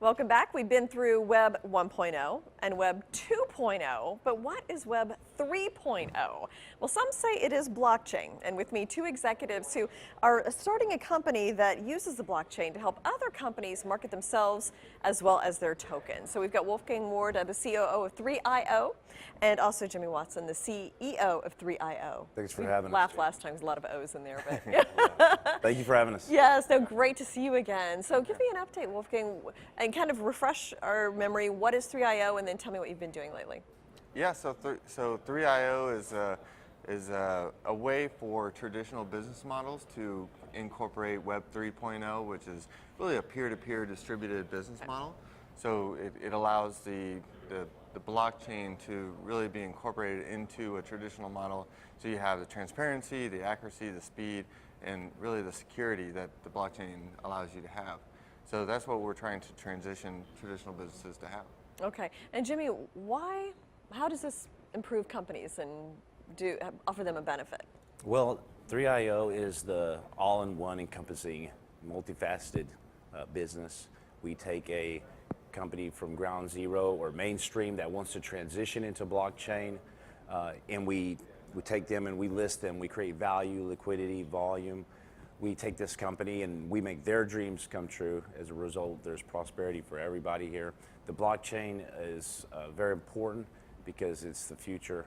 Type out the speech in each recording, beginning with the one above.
Welcome back. We've been through Web 1.0 and Web 2.0, but what is Web 3.0? Well, some say it is blockchain, and with me, two executives who are starting a company that uses the blockchain to help other companies market themselves as well as their tokens. So we've got Wolfgang Ward, the COO of 3IO, and also Jimmy Watson, the CEO of 3IO. Thanks for having us. Laughed last time, there's a lot of O's in there, but Thank you for having us. yes, no, great to see you again. So give me an update, Wolfgang, and kind of refresh our memory. What is 3IO, and then tell me what you've been doing lately. Yeah, so 3IO is a way for traditional business models to incorporate Web 3.0, which is really a peer-to-peer distributed business model. So it allows the blockchain to really be incorporated into a traditional model. So you have the transparency, the accuracy, the speed, and really the security that the blockchain allows you to have. So that's what we're trying to transition traditional businesses to have. Okay, and Jimmy, how does this improve companies and offer them a benefit? Well, 3IO is the all-in-one encompassing, multifaceted business. We take a company from ground zero or mainstream that wants to transition into blockchain, and we take them and we list them. We create value, liquidity, volume. We take this company and we make their dreams come true. As a result, there's prosperity for everybody here. The blockchain is very important because it's the future.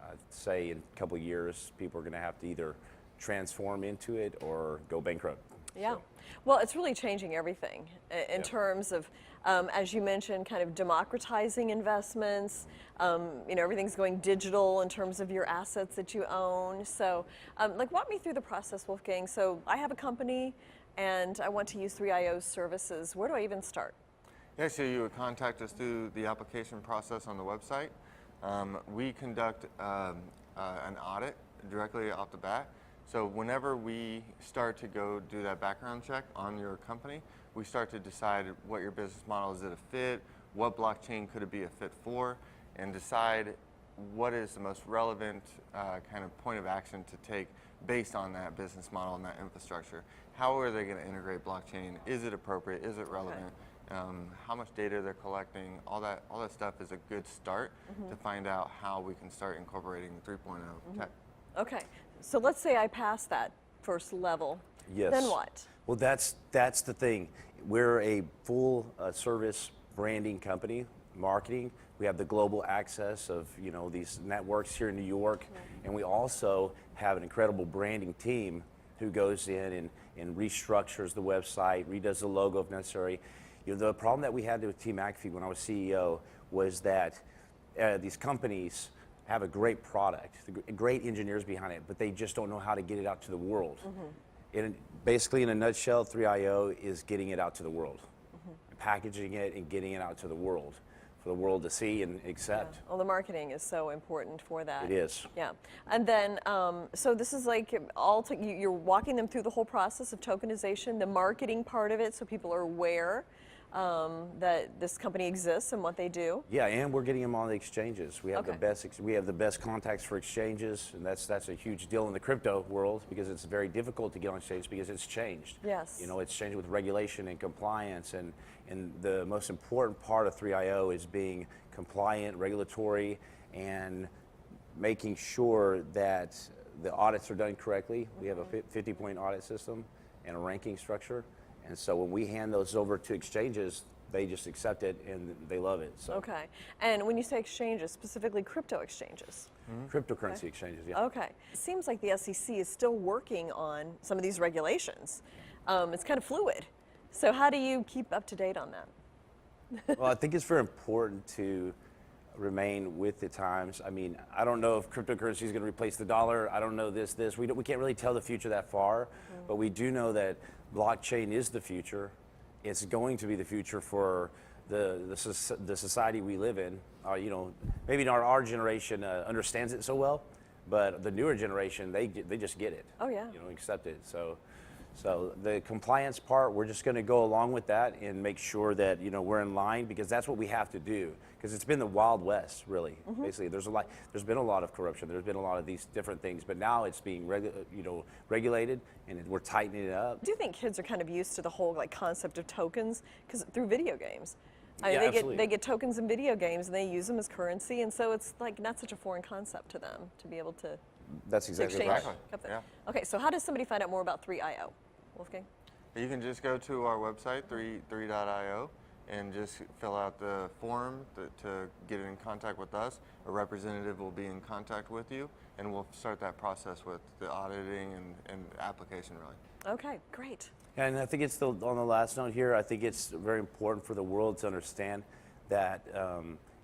I'd say in a couple of years, people are going to have to either transform into it or go bankrupt. Yeah. So. Well, it's really changing everything in terms of, as you mentioned, kind of democratizing investments. Everything's going digital in terms of your assets that you own. So, walk me through the process, Wolfgang. So, I have a company and I want to use 3IO's services. Where do I even start? Yeah, so you would contact us through the application process on the website. We conduct an audit directly off the bat. So whenever we start to go do that background check on your company, we start to decide what your business model is. It a fit? What blockchain could it be a fit for? And decide what is the most relevant kind of point of action to take based on that business model and that infrastructure. How are they going to integrate blockchain? Is it appropriate? Is it relevant? Okay. How much data they're collecting? All that stuff is a good start to find out how we can start incorporating 3.0 tech. Okay, so let's say I pass that first level. Yes. Then what? Well, that's the thing. We're a full service branding company, marketing. We have the global access of these networks here in New York, and we also have an incredible branding team who goes in and restructures the website, redoes the logo if necessary. The problem that we had with Team McAfee when I was CEO was that these companies have a great product, great engineers behind it, but they just don't know how to get it out to the world. And basically, in a nutshell, 3IO is getting it out to the world, packaging it and getting it out to the world, for the world to see and accept. Yeah. Well, the marketing is so important for that. It is. Yeah, and then so this is like you're walking them through the whole process of tokenization, the marketing part of it, so people are aware that this company exists and what they do. Yeah, and we're getting them on the exchanges. We have Okay. the best contacts for exchanges, and that's a huge deal in the crypto world because it's very difficult to get on exchange because it's changed. Yes. It's changed with regulation and compliance, and the most important part of 3IO is being compliant, regulatory, and making sure that the audits are done correctly. We have a 50-point audit system and a ranking structure. And so when we hand those over to exchanges, they just accept it and they love it. So. Okay. And when you say exchanges, specifically crypto exchanges? Cryptocurrency exchanges, yeah. Okay. It seems like the SEC is still working on some of these regulations. It's kind of fluid. So how do you keep up to date on that? Well, I think it's very important to remain with the times. I mean, I don't know if cryptocurrency is going to replace the dollar. I don't know this. We can't really tell the future that far, but we do know that blockchain is the future. It's going to be the future for the society we live in. Maybe not our generation understands it so well, but the newer generation, they just get it. Oh yeah. Accept it. So So the compliance part, we're just going to go along with that and make sure that we're in line, because that's what we have to do. Because it's been the Wild West, really. Basically, there's been a lot of corruption. There's been a lot of these different things, but now it's being regulated, and we're tightening it up. Do you think kids are kind of used to the whole concept of tokens because through video games? I mean, Absolutely. they get tokens in video games and they use them as currency, and so it's not such a foreign concept to them to be able to. That's exactly exchange. right. Yeah. Okay, so how does somebody find out more about 3IO, Wolfgang? You can just go to our website, 3.io, and just fill out the form to get in contact with us. A representative will be in contact with you, and we'll start that process with the auditing and application, really. Okay, great. And I think on the last note here, I think it's very important for the world to understand that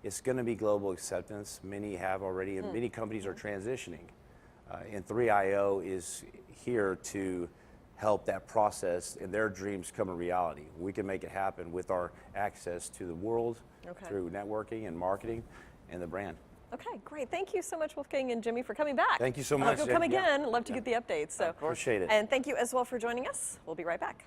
it's going to be global acceptance. Many have already, and many companies are transitioning. And 3IO is here to help that process and their dreams come a reality. We can make it happen with our access to the world through networking and marketing and the brand. Okay, great. Thank you so much, Wolfgang and Jimmy, for coming back. Thank you so I hope much. you'll come again. Love to get the updates. So Appreciate it. And thank you as well for joining us. We'll be right back.